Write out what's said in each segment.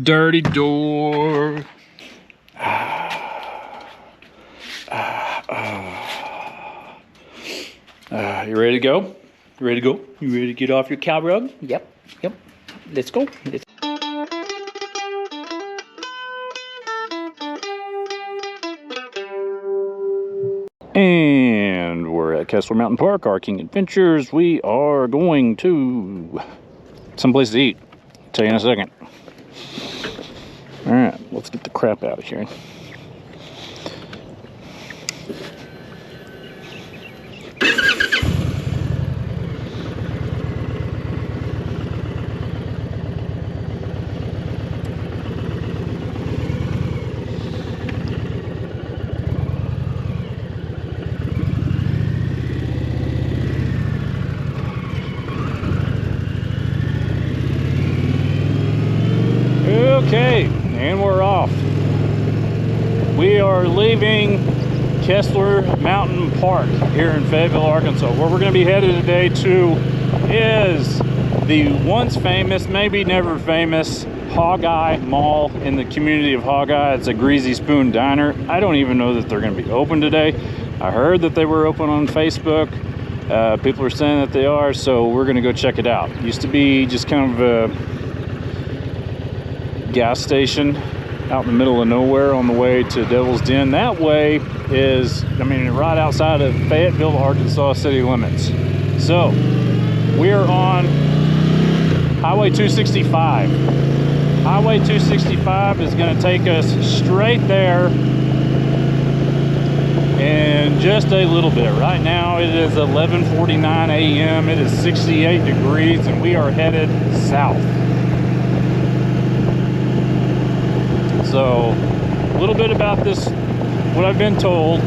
Dirty door. You ready to go? You ready to go? You ready to get off your cow rug? Yep. Let's go. And we're at Kessler Mountain Park, ARKing Adventures. We are going to someplace to eat. Tell you in a second. All right, let's get the crap out of here. Okay, and we're off. We are leaving Kessler Mountain Park here in Fayetteville, Arkansas. Where we're going to be headed today to is the once famous, maybe never famous, Hogeye Mall in the community of Hogeye. It's a Greasy Spoon Diner. I don't even know that they're going to be open today. I heard that they were open on Facebook. People are saying that they are, so we're going to go check it out. It used to be just kind of a gas station out in the middle of nowhere on the way to Devil's Den. That way is, right outside of Fayetteville, Arkansas city limits. So we are on Highway 265. Highway 265 is going to take us straight there in just a little bit. Right now it is 11:49 a.m. It is 68 degrees and we are headed south. So, a little bit about this, what I've been told.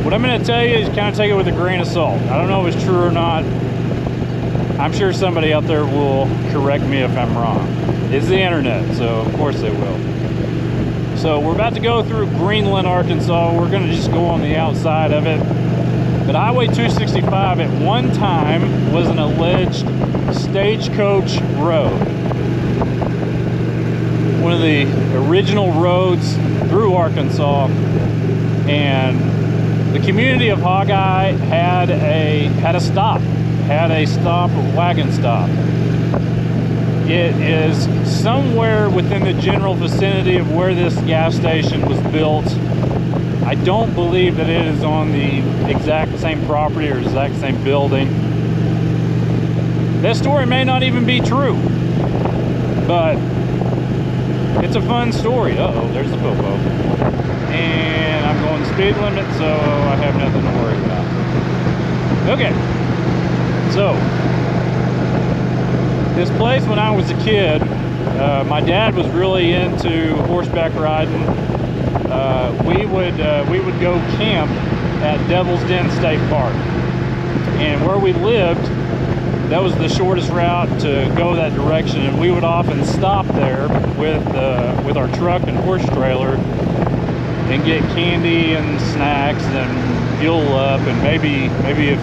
What I'm going to tell you is kind of take it with a grain of salt. I don't know if it's true or not. I'm sure somebody out there will correct me if I'm wrong. It's the internet, so of course they will. So, we're about to go through Greenland, Arkansas. We're going to just go on the outside of it. But Highway 265 at one time was an alleged stagecoach road. One of the original roads through Arkansas, and the community of Hogeye had a wagon stop. It is somewhere within the general vicinity of where this gas station was built. I don't believe that it is on the exact same property or exact same building. That story may not even be true, but it's a fun story. Uh-oh, there's the popo. And I'm going the speed limit, so I have nothing to worry about. Okay. So, this place when I was a kid, my dad was really into horseback riding. We would go camp at Devil's Den State Park. And where we lived, that was the shortest route to go that direction, and we would often stop there with our truck and horse trailer and get candy and snacks and fuel up, and maybe a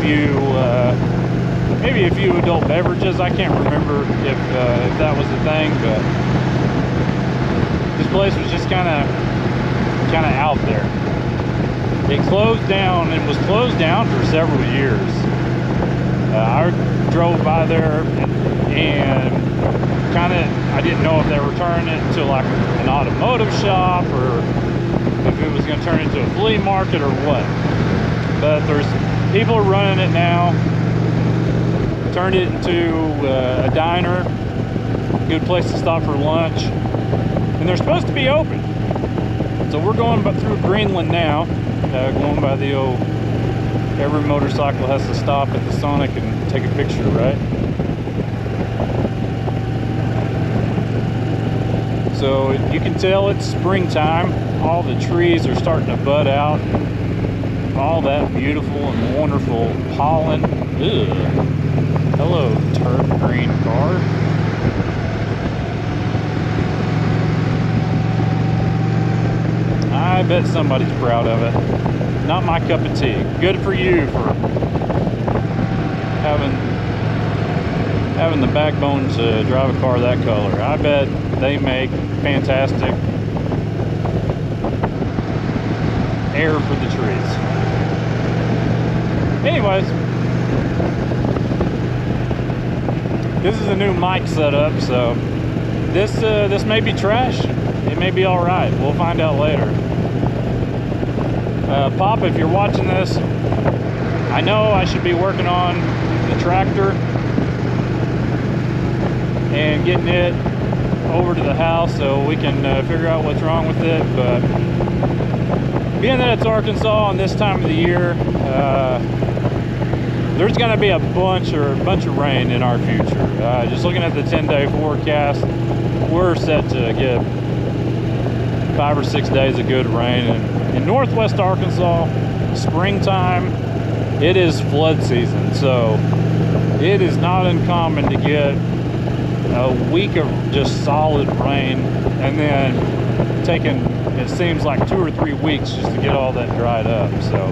few adult beverages. I can't remember if that was the thing, but this place was just kind of out there. It closed down and was closed down for several years. I drove by there and I didn't know if they were turning it into like an automotive shop or if it was going to turn into a flea market or what. But there's people running it now. Turned it into a diner, good place to stop for lunch, and they're supposed to be open. So we're going through Greenland now, going by the old, every motorcycle has to stop at the Sonic and take a picture, right? So you can tell it's springtime. All the trees are starting to bud out. All that beautiful and wonderful pollen. Ugh. Hello, turd green car. I bet somebody's proud of it. Not my cup of tea. Good for you for having having the backbone to drive a car that color. I bet they make fantastic air for the trees. Anyways, this is a new mic setup, so this may be trash. It may be all right. We'll find out later. Pop, if you're watching this, I know I should be working on the tractor and getting it over to the house so we can figure out what's wrong with it. But being that it's Arkansas and this time of the year, there's going to be a bunch of rain in our future. Just looking at the 10-day forecast, we're set to get 5 or 6 days of good rain. And in northwest Arkansas, springtime, it is flood season, so it is not uncommon to get a week of just solid rain and then taking, it seems like 2 or 3 weeks just to get all that dried up. So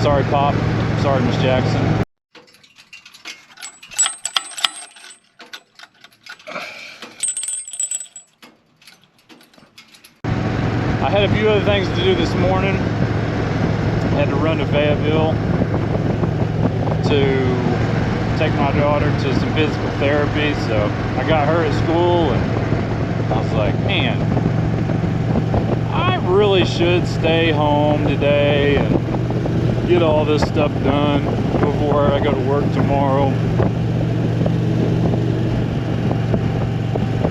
sorry, Pop. Sorry, Miss Jackson. I had a few other things to do this morning. I had to run to Fayetteville to take my daughter to some physical therapy. So I got her at school and I was like, man, I really should stay home today and get all this stuff done before I go to work tomorrow.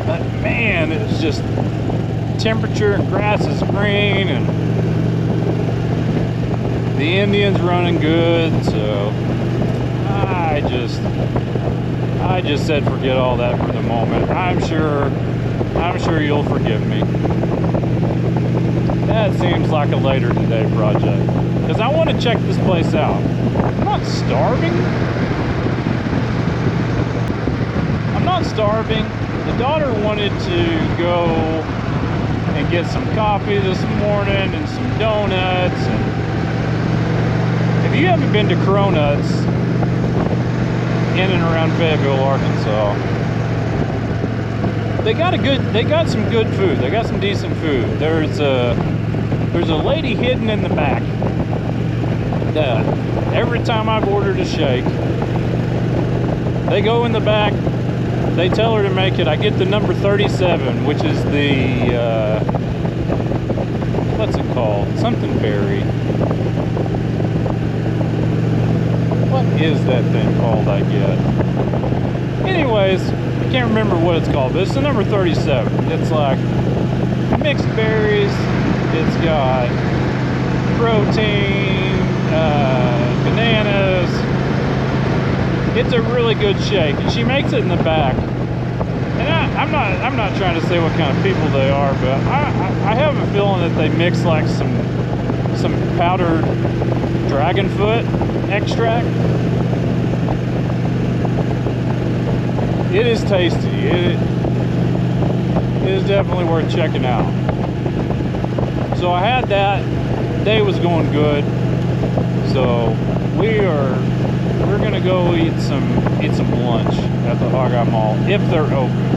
But man, it's just temperature and grass is green and the Indian's running good, so I just said forget all that for the moment. I'm sure you'll forgive me. That seems like a later today project, because I want to check this place out. I'm not starving. I'm not starving. The daughter wanted to go and get some coffee this morning and some donuts. And if you haven't been to Cronuts in and around Fayetteville, Arkansas, they got some good food. They got some decent food. There's a lady hidden in the back that every time I've ordered a shake, they go in the back, they tell her to make it. I get the number 37, which is the what's it called? Something berry. What is that thing called I get? Anyways, I can't remember what it's called, but it's the number 37. It's like mixed berries. It's got protein, bananas. It's a really good shake, and she makes it in the back. And I'm not trying to say what kind of people they are, but I have a feeling that they mix like some powdered dragon foot extract. It is tasty. It is definitely worth checking out. So I had that. Day was going good. So we're gonna go eat some lunch at the Hogeye Mall if they're open.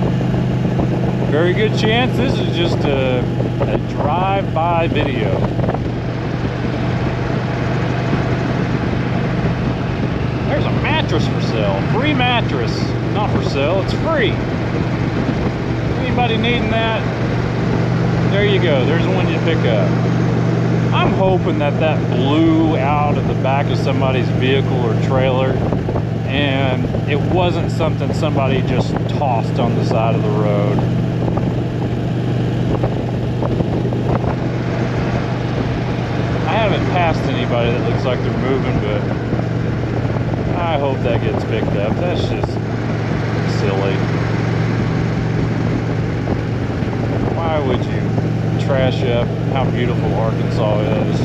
Very good chance this is just a drive-by video. There's a mattress for sale. Free mattress. Not for sale, it's free. Anybody needing that? There you go. There's one you pick up. I'm hoping that blew out of the back of somebody's vehicle or trailer and it wasn't something somebody just tossed on the side of the road. I haven't passed anybody that looks like they're moving, but I hope that gets picked up. That's just silly. Why would you trash up how beautiful Arkansas is?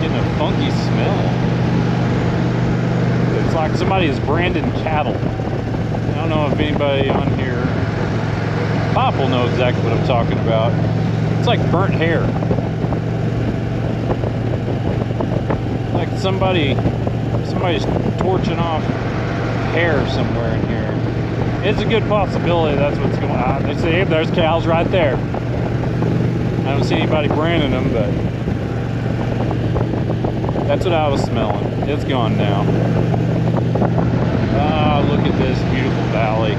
Getting a funky smell. It's like somebody is branding cattle. I don't know if anybody on here, Pop will know exactly what I'm talking about. It's like burnt hair. somebody's torching off hair somewhere in here. It's a good possibility that's what's going on. They say, hey, there's cows right there. I don't see anybody branding them, but that's what I was smelling. It's gone now. Ah, look at this beautiful valley.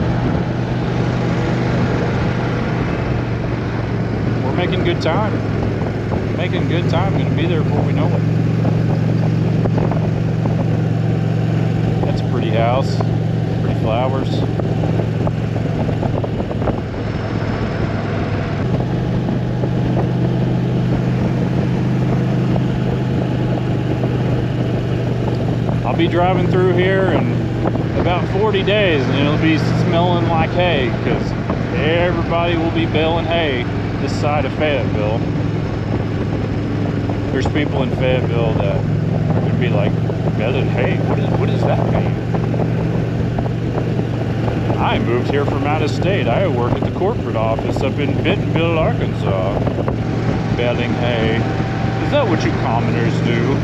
We're making good time. Making good time. Gonna be there before we know it. That's a pretty house. Pretty flowers. I'll be driving through here in about 40 days and it'll be smelling like hay because everybody will be baling hay this side of Fayetteville. There's people in Fayetteville that are going to be like, baling hay? What does that mean? I moved here from out of state. I work at the corporate office up in Bentonville, Arkansas. Baling hay. Is that what you commoners do?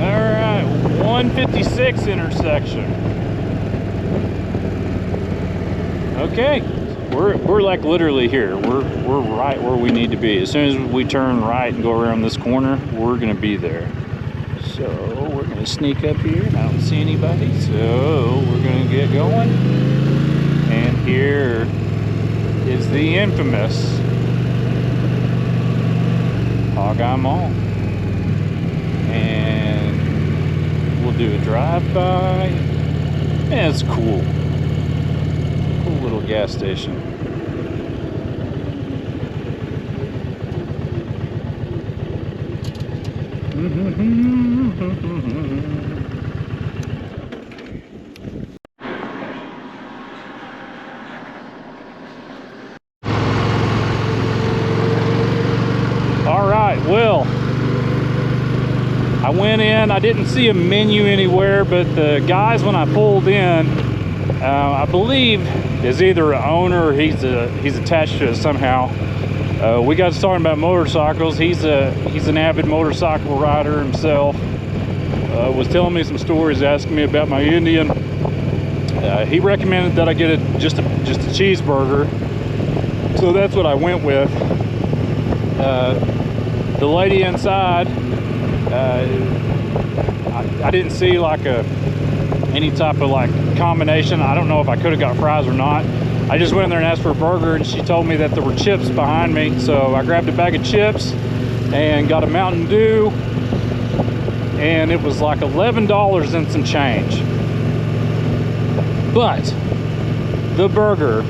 Alright, 156 intersection. Okay, we're like literally here. We're right where we need to be. As soon as we turn right and go around this corner, we're gonna be there. So we're gonna sneak up here. I don't see anybody, so we're gonna get going. And here is the infamous Hogeye Mall. And we'll do a drive-by. And it's cool. Cool little gas station. All right, well, I went in, I didn't see a menu anywhere, but the guys, when I pulled in, I believe is either an owner or he's attached to it somehow. We got started about motorcycles. He's an avid motorcycle rider himself. Was telling me some stories, asking me about my Indian. He recommended that I get just a cheeseburger, so that's what I went with. The lady inside, I didn't see like any type of like combination. I don't know if I could have got fries or not. I just went in there and asked for a burger, and she told me that there were chips behind me, so I grabbed a bag of chips and got a Mountain Dew, and it was like $11 and some change. But the burger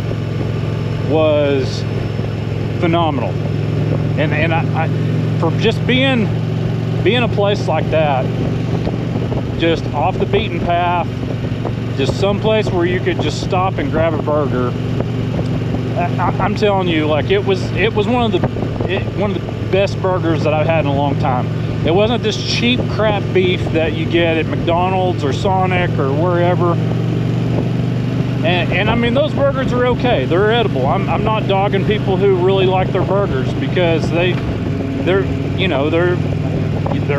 was phenomenal, and I for just being a place like that, just off the beaten path, just someplace where you could just stop and grab a burger. I'm telling you, like it was one of the best burgers that I've had in a long time. It wasn't this cheap crap beef that you get at McDonald's or Sonic or wherever. And I mean, those burgers are okay. They're edible. I'm not dogging people who really like their burgers because they're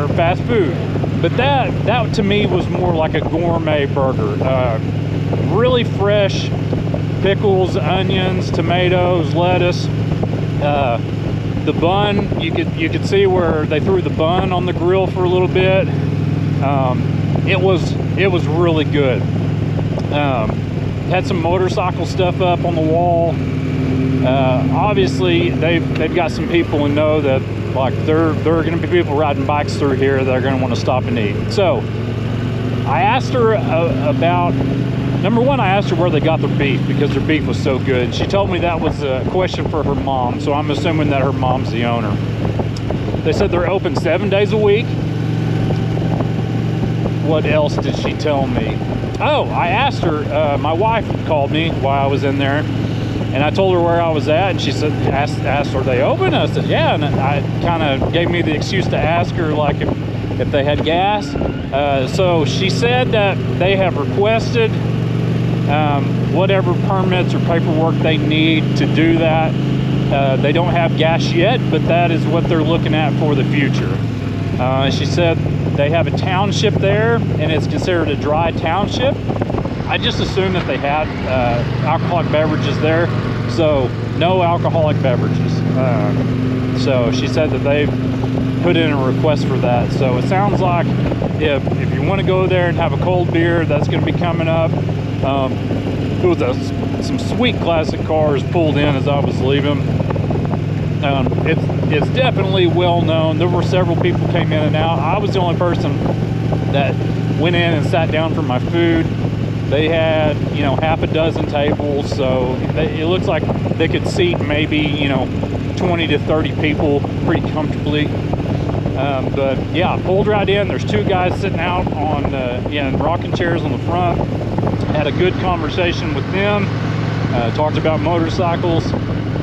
fast food. But that to me was more like a gourmet burger. Really fresh pickles, onions, tomatoes, lettuce. The bun, you could see where they threw the bun on the grill for a little bit. It was really good. Had some motorcycle stuff up on the wall. Obviously they've got some people who know that like there are going to be people riding bikes through here that are going to want to stop and eat. So I asked her about, number one, I asked her where they got their beef because their beef was so good. She told me that was a question for her mom, so I'm assuming that her mom's the owner. They said they're open 7 days a week. What else did she tell me? Oh, I asked her, my wife called me while I was in there, and I told her where I was at, and she said, asked, are they open? I said, yeah, and I kind of gave me the excuse to ask her, like, if they had gas. So she said that they have requested whatever permits or paperwork they need to do that. They don't have gas yet, but that is what they're looking at for the future. She said they have a township there, and it's considered a dry township. I just assumed that they had alcoholic beverages there, so no alcoholic beverages. So she said that they've put in a request for that. So it sounds like if you want to go there and have a cold beer, that's going to be coming up. There was some sweet classic cars pulled in as I was leaving. It's definitely well known. There were several people came in and out. I was the only person that went in and sat down for my food. They had, you know, half a dozen tables, so it looks like they could seat maybe, you know, 20 to 30 people pretty comfortably. But yeah, pulled right in. There's two guys sitting out on in rocking chairs on the front. Had a good conversation with them. Talked about motorcycles,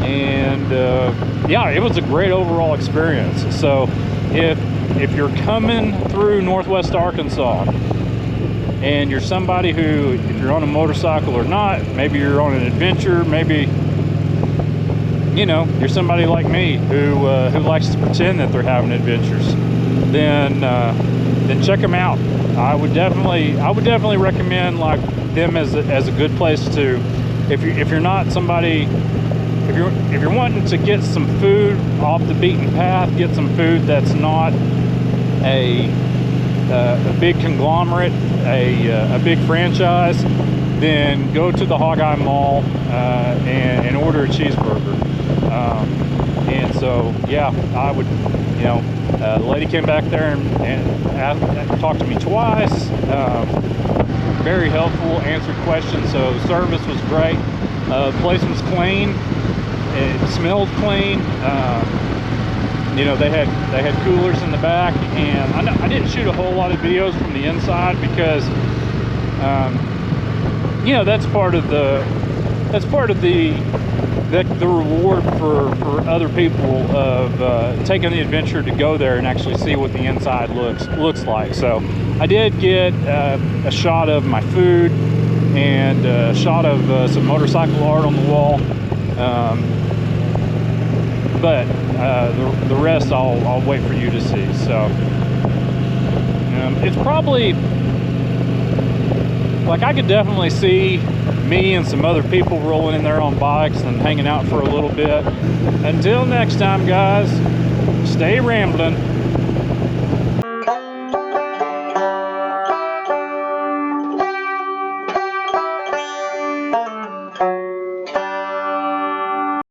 and yeah, it was a great overall experience. So if you're coming through Northwest Arkansas and you're somebody who, if you're on a motorcycle or not, maybe you're on an adventure, maybe, you know, you're somebody like me who likes to pretend that they're having adventures, then check them out. I would definitely recommend like them as a good place to, if you're not somebody, if you're wanting to get some food off the beaten path, get some food that's not a big conglomerate, a big franchise, then go to the Hogeye Mall and order a cheeseburger. And so, yeah, I would, you know, the lady came back there and talked to me twice. Very helpful, answered questions, so service was great. The place was clean. It smelled clean. You know, they had coolers in the back, and I didn't shoot a whole lot of videos from the inside because, you know, that's part of the reward for other people of taking the adventure to go there and actually see what the inside looks like. So I did get a shot of my food and a shot of some motorcycle art on the wall. But the rest I'll wait for you to see. So it's probably, like, I could definitely see me and some other people rolling in there on bikes and hanging out for a little bit. Until next time, guys, stay rambling.